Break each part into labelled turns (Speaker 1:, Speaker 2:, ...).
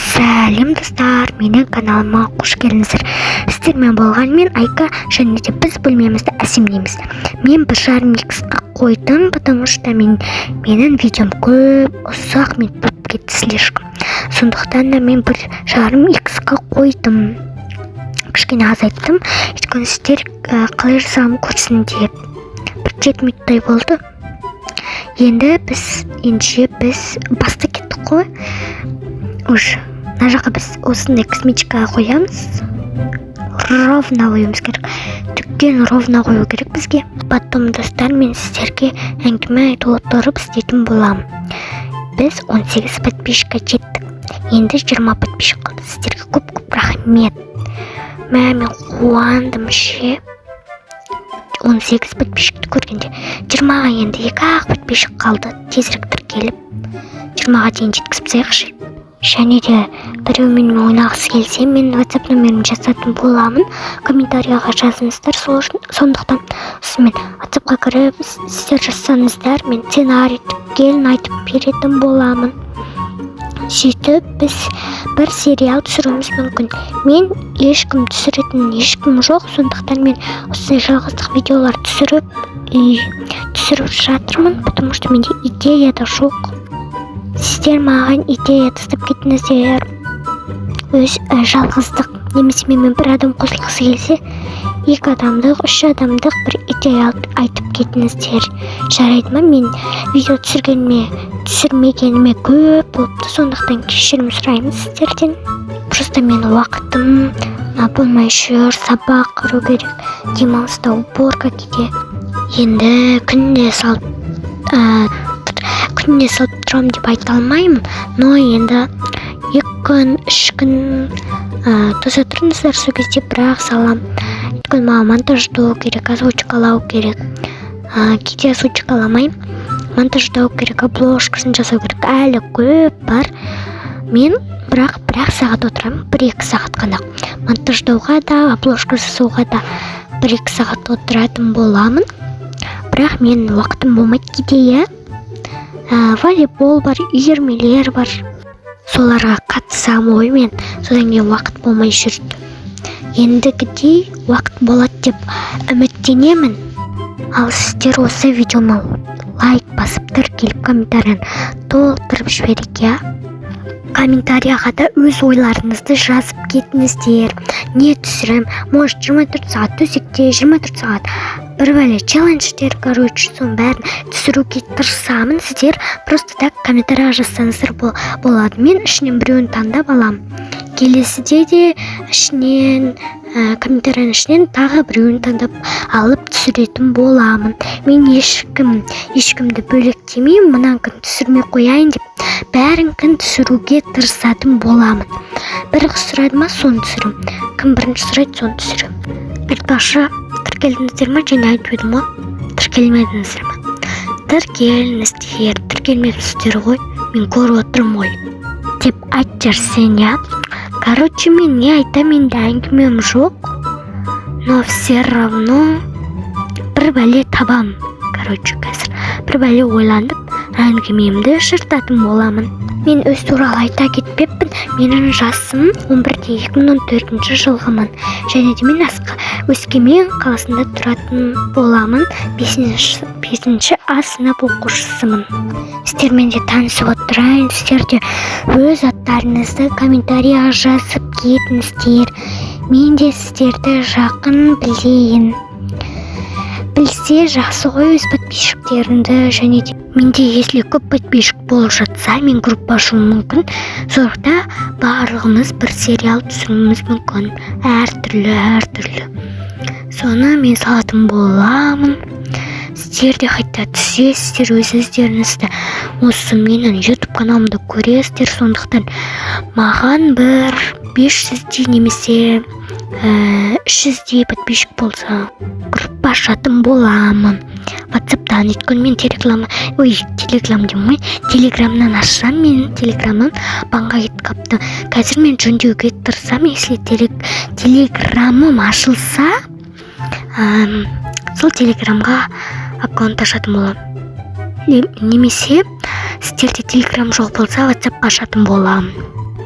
Speaker 1: Сәлем достар, менің каналыма қош келдіңіздер. Сіздермен болған мен Айка, және де біз бөлмемізді әсемдейміз. Мен 1,5x қойдым, потому что менің видеом көп ұсақ минут болып кетті слишком. Сондықтан да мен 1,5x қойдым. Кішкене азайттым, өйткені сіздер қалай жасағанын көрсін деп. 7 минуттай болды. Енді біз баста кеттік қой. Мына жаққа біз осындай косметикаға қоямыз. Ровно қоюымыз керек. Түктен ровно қою керек бізге. Потом достар, мен сіздерге әңгіме айтып отырып істейтін боламын. Біз 18 подписчикқа жеттік. Енді 20 подписчик қалды. Сіздерге көп рахмет. Мен қуандым ше. 18 подписчикті көргенде 20-ға енді 2-ақ подписчик қалды. Тезірек тіркеліп 20-ға дейін жеткізіп тастайықшы. Және де біреумен ойнағысы келсе, мен WhatsApp нөмірін жазатын боламын. Комментарияға жазыңыздар. Сондықтан мен WhatsAppқа кіріп сіздер жазсаңыздар, мен сценарий түпкелін айтып беретін боламын. Сөйтіп біз бір сериал түсіруіміз мүмкін. Мен ешкім түсіретін ешкім жоқ, сондықтан мен осындай жалғыздық видеолар түсіріп жатырмын, потому что менде идея да жоқ. Сіздер маған идея тастап кетіңіздер. Өз жалғыздық немесе менімен бір адам қосылғысы келсе, 2 адамдық, 3 адамдық бір идея айтып кетіңіздер. Жарайды ма? Мен видео түсірмегеніме көп болыпты, сондықтан кешірім сұраймын сіздерден. Просто мен уақытым болмай жүр, сабақ көру керек, демалыста уборка кейде. Енді күнде салып тұрамын деп айта алмаймын, но енді 2 күн, 3 күн тоса тұрыңыздар, сол кезде бірақ салам. Өйткені маған монтаждау керек, озвучкалау керек. Кейде озвучкаламаймын, монтаждау керек, обложкасын жасау керек. Әлі көп бар. Мен бірақ 1 сағат отырамын, 1-2 сағат қана. Монтаждауға да, обложка жасауға да 1-2 сағат отыратын боламын. Бірақ мен уақытым болмайды кейде. Волейбол бар, үйірмелер бар. Соларға қатысам ғой мен. Содан кейін уақыт болмай жүрді. Ендігідей уақыт болады деп үміттенемін. Ал сіздер осы видеома лайк басып тіркеліп комментарияны толтырып жіберейік, я? Комментарияға да өз ойларыңызды жазып кетіңіздер. Не түсірем? Может 24 сағат төсекте, 24 сағат бір бәле челлендждер, соның бәрін түсіруге тырысамын. Сіздер просто так комментарияға жазсаңыздар болады. Мен ішінен біреуін таңдап аламын. Келесіде де комментарияның ішінен тағы біреуін таңдап алып түсіретін боламын. Мен ешкімді бөлектемеймін, мұнан күн түсірмей қояйын деп, бәрін күн түсіруге тырысатын боламын. Бір сұрайды ма, соны түсірім. Кім бірінші сұрайды, соны түсірім. Айтпақшы, тіркелдіңіздер ма, және айтып едім ғой, тіркелмедіңіздер ма? Тіркелмедіңіздер ғой, мен көріп отырмын ғой деп айт жарсен, я? Короче, мен не айтам, енді әңгімем жоқ, но все равно бір бәле табам. Короче, қазір бір бәле ойландып, әңгімемді шыртатын боламын. Мен өз туралы айта кетпеппін. Менің жасым 11-де 2014 жылғымын. Және де мен Өскемен қаласында тұратын боламын. 5-ші А сынып оқушысымын. Сіздермен де танысып отырайын. Сіздер де өз аттарыңызды комментарияға жазып кетіңіздер. Мен де сіздерді жақын білейін. Білсе жақсы ғой өз подписчиктерімді, және де менде если көп подписчик болып жатса, мен группа ашуым мүмкін. Соңда барлығымыз бір сериал түсіруіміз мүмкін. Әртүрлі. Соны мен салатын боламын. Сіздер де қайта түсесіздер, өздеріңізді осы менің YouTube каналымда көресіздер. Сондықтан маған бір 500 немесе 300 подписчик болса, группа ашатын боламын. WhatsApp'тан, өйткені мен телеграмнан ашсам, менің телеграмым банға кетіп қапты. Қазір мен жөндеуге тырысам, если телеграмым ашылса, сол телеграмға аккаунт ашатын боламын. Немесе сіздерде телеграм жоқ болса, WhatsAppқа ашатын боламын.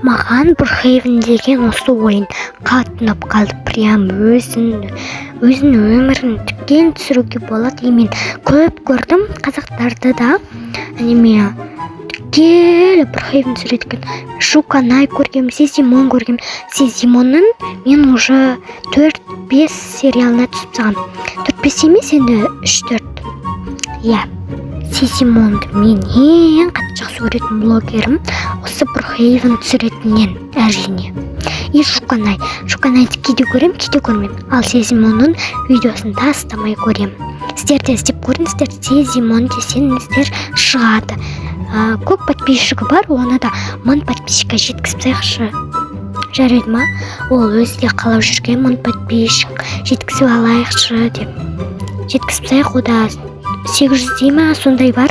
Speaker 1: маған Brookhaven деген осы ойын қатты ұнап қалды. Прям өзін өмірін тіккен түсіруге болады. Мен көп көрдім қазақтарды да аниме тікелі Brookhaven түсіретін. Шуканай көргем, Сезимон көргем. Сезимонның мен уже 4-5 сериалына түсіп саған. 4-5 емес, енді 3-4. Иә. Сезимонды мен ең қатты жақсы көретін блогерім осы Brookhaven түсіретінен, әрине. И Шуканайды кейде көрем, кейде көрмеймін. Ал Сезимонның видеосын тастамай көрем. Сіздер де іздеп көріңіздер, Сезимон десеңіздер шығады. Көп подписчигі бар, оны да 1000 подписчикқа жеткізсейікші. Жарайды ма? Ол өзі де қалап жүрген 1000 подписчик жеткізіп алайықшы деп. Жеткізсейік, ода 800 дейма сондай бар.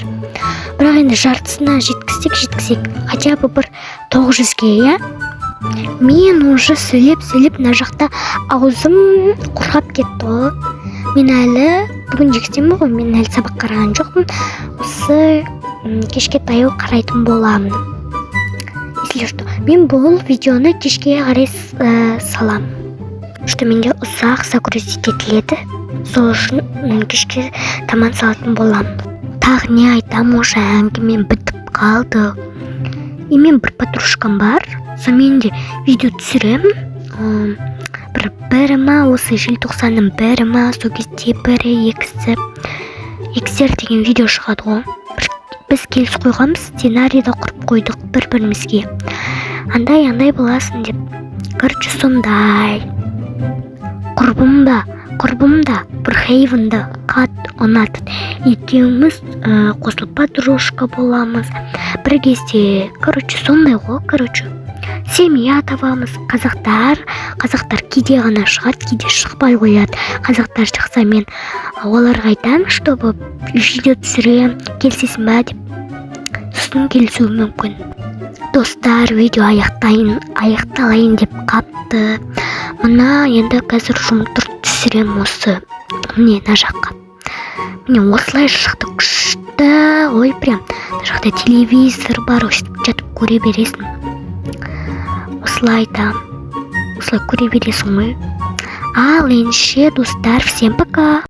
Speaker 1: Бірақ енді жартысына жеткізсек, хотя бы бір 900-ге, иә? Мен уже сөйлеп мына жақта аузым құрғап кетті ғой. Мен әлі бүгін жексенбі ғой, мен әлі сабақ қараған жоқпын. Осы кешке таяу қарайтын боламын. Если что, мен бұл видеоны кешке қарай салам. Что менде ұзақ загрузить етіледі. Сол үшін кешке таман салатын болам. Тағы не айтам, уже әңгімем бітіп қалды. И мен бір подружкам бар. Сонымен де видео түсіремін. Бірі ма, осы желтоқсанның бірі ма, сол кезде бірі, екісер деген видео шығады ғой. Біз келіс қойғанбыз, сценарийді құрып қойдық бір-бірімізге. Андай боласын деп. Короче, сондай. Құрбым да Brookhavenді қатты ұнатады. Екеуміз қосылып подружка боламыз. Бір кезде, сондай ғой, семья табамыз. Қазақтар кейде ғана шығады, кейде шықпай қояды. Қазақтар шықса мен оларға айтамын, чтобы видео түсірем, келісесің ба деп. Сосын келісуі мүмкін. Достар, видео аяқталайын деп қапты. Мына енді қазір жұмтыр түсірем осы. Міне, на жаққа. Міне, осылай шықты күшті. Ой, прям. На жақта телевизор бар, жатып көре бересің. Осылай көре бересің ғой. Ал ендеше, достар, всем пока.